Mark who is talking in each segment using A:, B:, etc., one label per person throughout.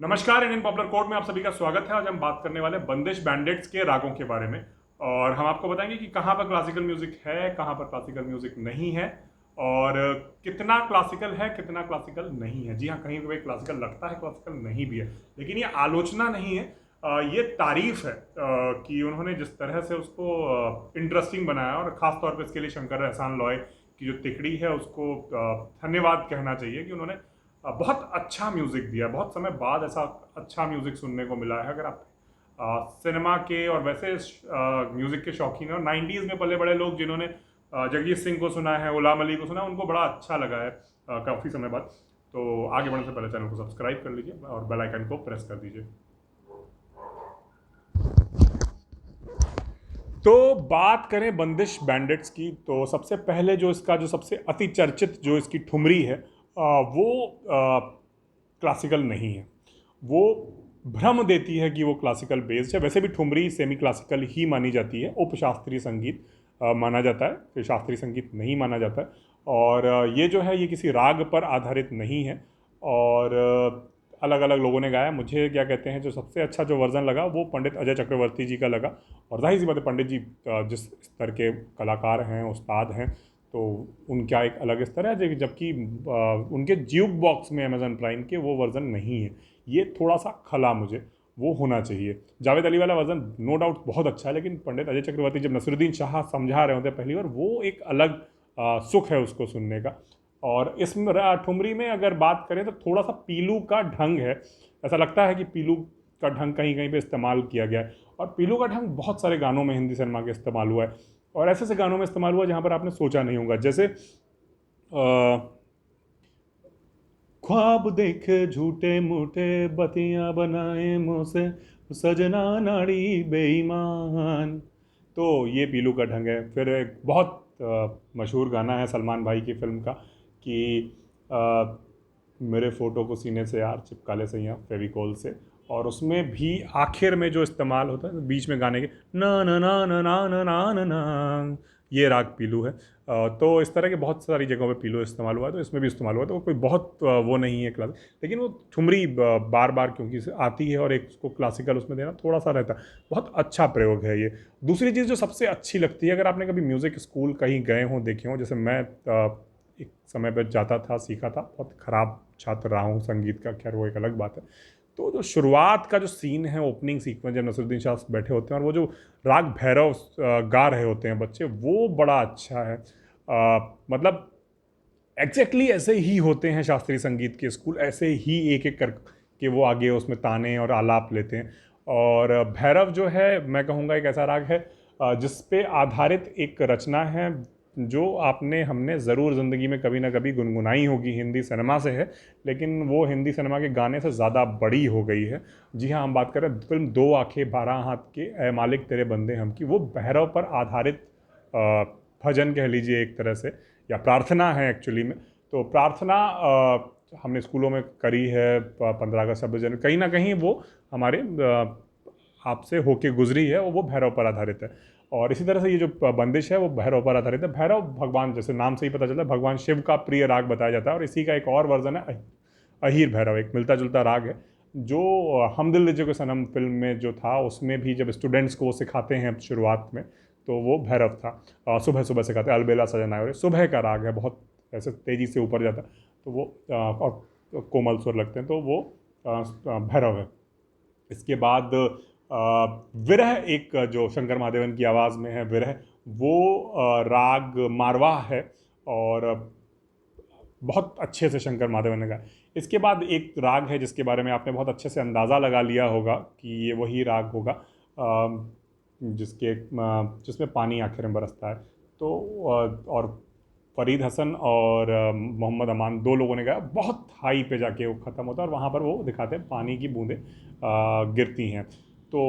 A: नमस्कार, Indian popular court में आप सभी का स्वागत है। आज हम बात करने वाले हैं बंदिश बैंडिट्स के रागों के बारे में और हम आपको बताएंगे कि कहाँ पर क्लासिकल म्यूजिक है, कहाँ पर क्लासिकल म्यूजिक नहीं है और कितना क्लासिकल है, कितना क्लासिकल नहीं है। जी हाँ, कहीं पे क्लासिकल लगता है, क्लासिकल नहीं भी है, लेकिन ये आलोचना नहीं है, ये तारीफ है कि उन्होंने जिस तरह से उसको इंटरेस्टिंग बनाया और ख़ास तौर पे इसके लिए शंकर एहसान लॉय की जो तिकड़ी है उसको धन्यवाद कहना चाहिए कि उन्होंने बहुत अच्छा म्यूज़िक दिया। बहुत समय बाद ऐसा अच्छा म्यूज़िक सुनने को मिला है। अगर आप सिनेमा के और वैसे म्यूज़िक के शौकीन हैं और 90s में पले बड़े लोग जिन्होंने जगजीत सिंह को सुना है, गुलाम अली को सुना है, उनको बड़ा अच्छा लगा है काफ़ी समय बाद। तो आगे बढ़ने से पहले चैनल को सब्सक्राइब कर लीजिए और बेल आइकन को प्रेस कर दीजिए। तो बात करें बंदिश बैंडिट्स की, तो सबसे पहले जो इसका जो सबसे अति चर्चित जो इसकी ठुमरी है वो क्लासिकल नहीं है। वो भ्रम देती है कि वो क्लासिकल बेस्ड है। वैसे भी ठुमरी सेमी क्लासिकल ही मानी जाती है, उपशास्त्रीय संगीत माना जाता है, कि शास्त्रीय संगीत नहीं माना जाता है। और ये जो है ये किसी राग पर आधारित नहीं है और अलग अलग लोगों ने गाया। मुझे क्या कहते हैं, जो सबसे अच्छा जो वर्ज़न लगा वो पंडित अजय चक्रवर्ती जी का लगा। और जाहिर सी बात है, पंडित जी जिस स्तर के कलाकार हैं, उस्ताद हैं, तो उनका एक अलग स्तर है। जबकि उनके ज्यूक बॉक्स में अमेजन प्राइम के वो वर्ज़न नहीं है। ये थोड़ा सा खला मुझे, वो होना चाहिए। जावेद अली वाला वर्ज़न नो डाउट बहुत अच्छा है, लेकिन पंडित अजय चक्रवर्ती जब नसरुद्दीन शाह समझा रहे होते हैं पहली बार, वो एक अलग सुख है उसको सुनने का। और इस ठुमरी में अगर बात करें तो थोड़ा सा पीलू का ढंग है। ऐसा लगता है कि पीलू का ढंग कहीं कहीं पे इस्तेमाल किया गया है। और पीलू का ढंग बहुत सारे गानों में हिंदी सिनेमा के इस्तेमाल हुआ है और ऐसे ऐसे गानों में इस्तेमाल हुआ जहाँ पर आपने सोचा नहीं होगा। जैसे ख्वाब देखे झूठे मूठे बतियां बनाए मुँह से सजना नाड़ी बेईमान। तो ये पीलू का ढंग है। फिर एक बहुत मशहूर गाना है सलमान भाई की फिल्म का कि अ, मेरे फ़ोटो को सीने से यार चिपका ले सैया फेविकोल से। और उसमें भी आखिर में जो इस्तेमाल होता है बीच में गाने के, ना ना ना ना ना ना ना ना ना, ये राग पीलू है। तो इस तरह के बहुत सारी जगहों पे पीलू इस्तेमाल हुआ है, तो इसमें भी इस्तेमाल हुआ है। तो कोई बहुत वो नहीं है क्लास, लेकिन वो ठुमरी बार बार क्योंकि आती है और एक उसको क्लासिकल उसमें देना थोड़ा सा रहता है। बहुत अच्छा प्रयोग है ये। दूसरी चीज़ जो सबसे अच्छी लगती है, अगर आपने कभी म्यूज़िक स्कूल कहीं गए हों, देखे हों, जैसे मैं एक समय पर जाता था, सीखा था, बहुत ख़राब छात्र रहा हूँ संगीत का, खैर वो एक अलग बात है। तो जो शुरुआत का जो सीन है, ओपनिंग सीक्वेंस, जब नसरुद्दीन शाह बैठे होते हैं और वो जो राग भैरव गा रहे होते हैं बच्चे, वो बड़ा अच्छा है। मतलब एग्जैक्टली ऐसे ही होते हैं शास्त्रीय संगीत के स्कूल, ऐसे ही एक एक कर के वो आगे उसमें ताने और आलाप लेते हैं। और भैरव जो है, मैं कहूँगा एक ऐसा राग है जिस पे आधारित एक रचना है जो आपने हमने ज़रूर ज़िंदगी में कभी ना कभी गुनगुनाई होगी। हिंदी सिनेमा से है, लेकिन वो हिंदी सिनेमा के गाने से ज़्यादा बड़ी हो गई है। जी हाँ, हम बात करें फिल्म दो आंखें 12 हाथ के, ए मालिक तेरे बंदे हम की, वो भैरव पर आधारित भजन कह लीजिए एक तरह से, या प्रार्थना है एक्चुअली में। तो प्रार्थना हमने स्कूलों में करी है, 15 अगस्त 26 जनवरी, कहीं ना कहीं वो हमारे आपसे होके गुजरी है और वो भैरव पर आधारित है। और इसी तरह से ये जो बंदिश है वो भैरव पर आधारित है। भैरव भगवान, जैसे नाम से ही पता चलता है, भगवान शिव का प्रिय राग बताया जाता है। और इसी का एक और वर्जन है अहीर भैरव, एक मिलता जुलता राग है जो हम दिल दे चुके सनम फिल्म में जो था, उसमें भी जब स्टूडेंट्स को वो सिखाते हैं शुरुआत में, तो वो भैरव था। सुबह सुबह सिखाते हैं, अलबेला सजना है, और सुबह का राग है, बहुत ऐसे तेज़ी से ऊपर जाता है, तो वो और कोमल सुर लगते हैं, तो वो भैरव है। इसके बाद विरह, एक जो शंकर महादेवन की आवाज़ में है विरह, वो राग मारवाह है और बहुत अच्छे से शंकर महादेवन ने गाया। इसके बाद एक राग है जिसके बारे में आपने बहुत अच्छे से अंदाज़ा लगा लिया होगा कि ये वही राग होगा जिसमें पानी आखिर में बरसता है। तो और फरीद हसन और मोहम्मद अमान, दो लोगों ने गाया। बहुत हाई पे जाके वो ख़त्म होता है और वहाँ पर वो दिखाते हैं पानी की बूंदें गिरती हैं। तो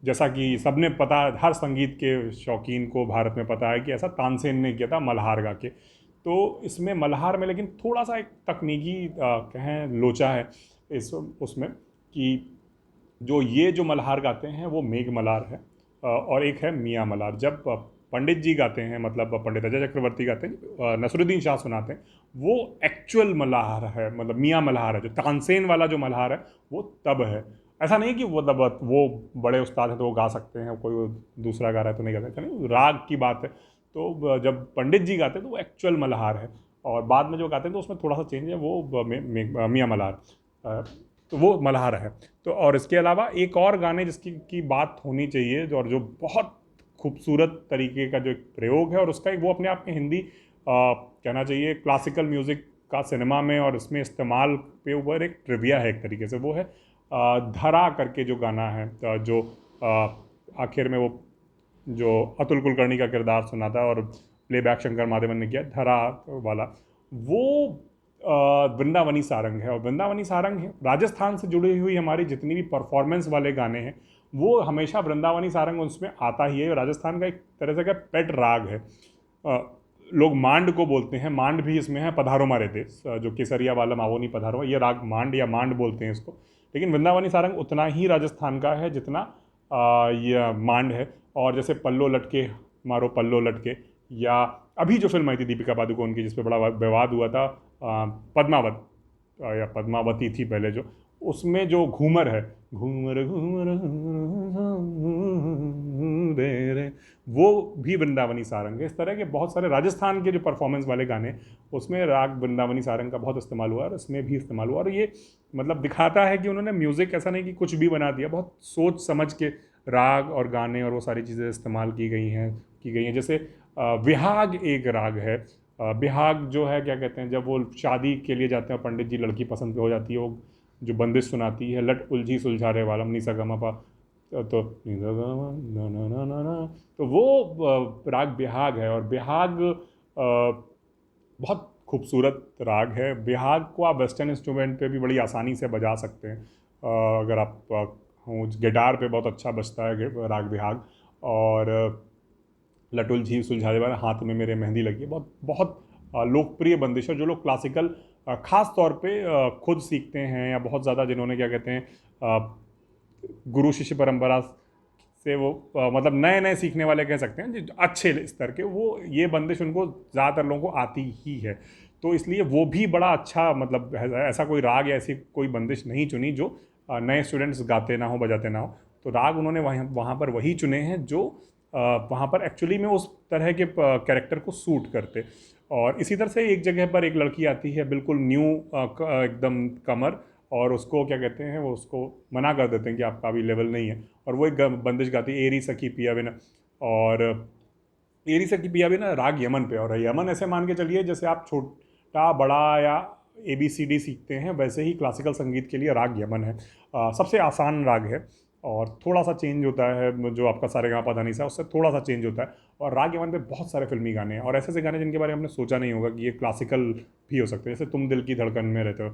A: जैसा कि सबने पता, हर संगीत के शौकीन को भारत में पता है कि ऐसा तानसेन ने किया था मल्हार गा के। तो इसमें मल्हार में लेकिन थोड़ा सा एक तकनीकी कहें लोचा है इस उसमें, कि जो ये जो मल्हार गाते हैं वो मेघ मल्हार है और एक है मियाँ मल्हार। जब पंडित जी गाते हैं, मतलब पंडित अजय चक्रवर्ती गाते हैं, नसरुद्दीन शाह सुनाते हैं, वो एक्चुअल मल्हार है, मतलब मियाँ मल्हार है। जो तानसेन वाला जो मल्हार है वो तब है। ऐसा नहीं कि वो मतलब वो बड़े उस्ताद हैं तो वो गा सकते हैं, कोई दूसरा गा रहा है तो नहीं गा सकते, नहीं, राग की बात है। तो जब पंडित जी गाते हैं तो वो एक्चुअल मल्हार है, और बाद में जो गाते हैं तो उसमें थोड़ा सा चेंज है, वो मियाँ मल्हार, तो वो मल्हार है। तो और इसके अलावा एक और गाने जिसकी की बात होनी चाहिए, और जो बहुत खूबसूरत तरीके का जो एक प्रयोग है, और उसका एक वो अपने आप में हिंदी कहना चाहिए क्लासिकल म्यूज़िक का सिनेमा में और इसमें इस्तेमाल पे ऊपर एक ट्रिविया है एक तरीके से, वो है धरा करके जो गाना है, जो आखिर में वो जो अतुल कुलकर्णी का किरदार सुना था और प्लेबैक शंकर माधवन ने किया, धरा वाला, वो वृंदावनी सारंग है। और वृंदावनी सारंग है राजस्थान से जुड़ी हुई हमारी जितनी भी परफॉर्मेंस वाले गाने हैं, वो हमेशा वृंदावनी सारंग उसमें आता ही है। राजस्थान का एक तरह से का पेट राग है। लोग मांड को बोलते हैं, मांड भी इसमें है, पधारो मारे देश, जो केसरिया वाला मावोनी पधारो, ये राग मांड या मांड बोलते हैं इसको। लेकिन वृंदावनी सारंग उतना ही राजस्थान का है जितना ये मांड है। और जैसे पल्लो लटके मारो पल्लो लटके, या अभी जो फिल्म आई थी दीपिका पादुकोण की जिस पे बड़ा विवाद हुआ था, पद्मावत या पद्मावती थी पहले, जो उसमें जो घूमर है, घूमर घूमर रे रे, वो भी वृंदावनी सारंग है। इस तरह के बहुत सारे राजस्थान के जो परफॉर्मेंस वाले गाने, उसमें राग वृंदावनी सारंग का बहुत इस्तेमाल हुआ और इसमें भी इस्तेमाल हुआ। और ये मतलब दिखाता है कि उन्होंने म्यूज़िक ऐसा नहीं कि कुछ भी बना दिया, बहुत सोच समझ के राग और गाने और वो सारी चीज़ें इस्तेमाल की गई हैं। जैसे विहाग एक राग है। बिहाग जो है क्या कहते हैं, जब वो शादी के लिए जाते हैं पंडित जी, लड़की पसंद पे हो जाती है, वो जो बंदिश सुनाती है, लट उलझी सुलझारे वाला निसा गमा पा, तो निसा गमा ना ना ना ना ना, तो वो राग बिहाग है। और बिहाग बहुत खूबसूरत राग है। बिहाग को आप वेस्टर्न इंस्ट्रूमेंट पे भी बड़ी आसानी से बजा सकते हैं। अगर आप गिटार पे बहुत अच्छा बजता है राग बिहाग। और लटुल झील सुलझाने वाला, हाथ में मेरे मेहंदी लगी है, बहुत बहुत लोकप्रिय बंदिश है। जो लोग क्लासिकल खास तौर पे खुद सीखते हैं, या बहुत ज़्यादा जिन्होंने क्या कहते हैं गुरु शिष्य परंपरा से वो मतलब नए नए सीखने वाले कह सकते हैं, जो अच्छे स्तर के, वो ये बंदिश उनको ज़्यादातर लोगों को आती ही है। तो इसलिए वो भी बड़ा अच्छा, मतलब ऐसा कोई राग या ऐसी कोई बंदिश नहीं चुनी जो नए स्टूडेंट्स गाते ना हो बजाते ना हो। तो राग उन्होंने वहाँ पर वही चुने हैं जो वहाँ पर एक्चुअली में उस तरह के कैरेक्टर को सूट करते। और इसी तरह से एक जगह पर एक लड़की आती है बिल्कुल न्यू, एकदम कमर, और उसको क्या कहते हैं, वो उसको मना कर देते हैं कि आपका अभी लेवल नहीं है, और वो एक बंदिश गाती है, एरी सखी पिया बिना। और एरी सखी पिया बिना राग यमन पे। और यमन ऐसे मान के चलिए जैसे आप छोटा बड़ा या ABCD सीखते हैं, वैसे ही क्लासिकल संगीत के लिए राग यमन है। सबसे आसान राग है, और थोड़ा सा चेंज होता है, जो आपका सारेगामा पा धा नी सा, उससे थोड़ा सा चेंज होता है। और राग यमन पे बहुत सारे फिल्मी गाने हैं, और ऐसे ऐसे गाने जिनके बारे में हमने सोचा नहीं होगा कि ये क्लासिकल भी हो सकते हैं। जैसे तुम दिल की धड़कन में रहते हो,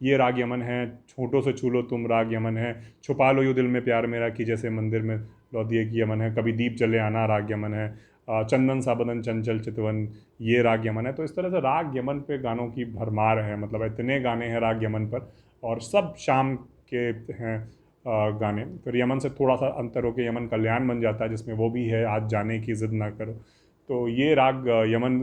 A: ये राग यमन है। छोटों से छू लो तुम राग यमन है। छुपा लो यूँ दिल में प्यार मेरा कि जैसे मंदिर में लौ दिए की यमन है। कभी दीप जले आना राग यमन है। चंदन सा बदन चंचल चितवन, ये राग यमन है। तो इस तरह से राग यमन पे गानों की भरमार है, मतलब इतने गाने हैं राग यमन पर, और सब शाम के हैं गाने। फिर यमन से थोड़ा सा अंतर होकर यमन कल्याण बन जाता है, जिसमें वो भी है आज जाने की ज़िद ना करो। तो ये राग यमन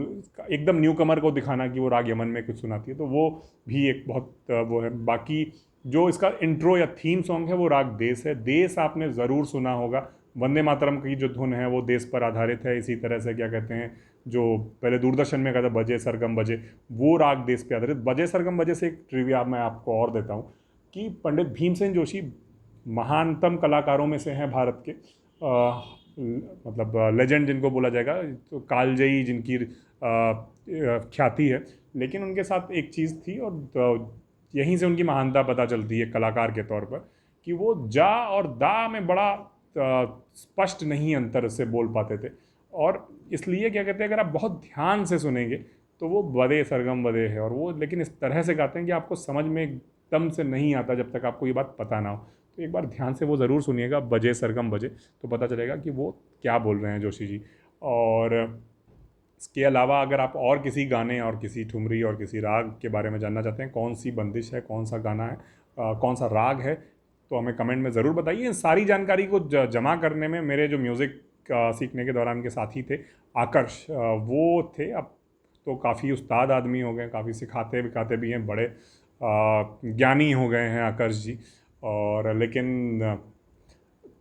A: एकदम न्यू कमर को दिखाना कि वो राग यमन में कुछ सुनाती है, तो वो भी एक बहुत वो है। बाकी जो इसका इंट्रो या थीम सॉन्ग है वो राग देश है। देश आपने ज़रूर सुना होगा। वंदे मातरम की जो धुन है वो देश पर आधारित है। इसी तरह से क्या कहते हैं, जो पहले दूरदर्शन में कहता बजे सरगम बजे, वो राग देश पे आधारित। बजे सरगम बजे से एक ट्रिविया मैं आपको और देता हूँ कि पंडित भीमसेन जोशी महानतम कलाकारों में से हैं भारत के, मतलब लेजेंड जिनको बोला जाएगा, तो कालजयी जिनकी ख्याति है। लेकिन उनके साथ एक चीज़ थी, और यहीं से उनकी महानता पता चलती है कलाकार के तौर पर, कि वो जा और दा में बड़ा स्पष्ट नहीं अंतर से बोल पाते थे। और इसलिए क्या कहते हैं, अगर आप बहुत ध्यान से सुनेंगे तो वो बदे सरगम बदे है, और वो लेकिन इस तरह से गाते हैं कि आपको समझ में एकदम से नहीं आता जब तक आपको ये बात पता ना हो। तो एक बार ध्यान से वो ज़रूर सुनिएगा, बजे सरगम बजे, तो पता चलेगा कि वो क्या बोल रहे हैं जोशी जी। और इसके अलावा अगर आप और किसी गाने और किसी ठुमरी और किसी राग के बारे में जानना चाहते हैं, कौन सी बंदिश है, कौन सा गाना है, कौन सा राग है, तो हमें कमेंट में ज़रूर बताइए। इन सारी जानकारी को जमा करने में मेरे जो म्यूज़िक सीखने के दौरान के साथी थे आकर्ष, वो थे। अब तो काफ़ी उस्ताद आदमी हो गए, काफ़ी सिखाते विखाते भी हैं, बड़े ज्ञानी हो गए हैं आकर्ष जी। और लेकिन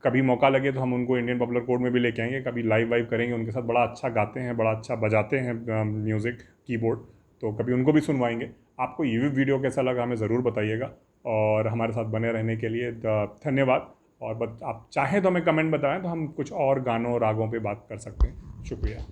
A: कभी मौका लगे तो हम उनको इंडियन पॉपुलर कोर्ट में भी लेके आएंगे, कभी लाइव वाइव करेंगे उनके साथ। बड़ा अच्छा गाते हैं, बड़ा अच्छा बजाते हैं म्यूज़िक कीबोर्ड, तो कभी उनको भी सुनवाएंगे। आपको ये भी वीडियो कैसा लगा हमें ज़रूर बताइएगा, और हमारे साथ बने रहने के लिए धन्यवाद। और आप चाहें तो हमें कमेंट बताएं, तो हम कुछ और गानों रागों पे बात कर सकते हैं। शुक्रिया।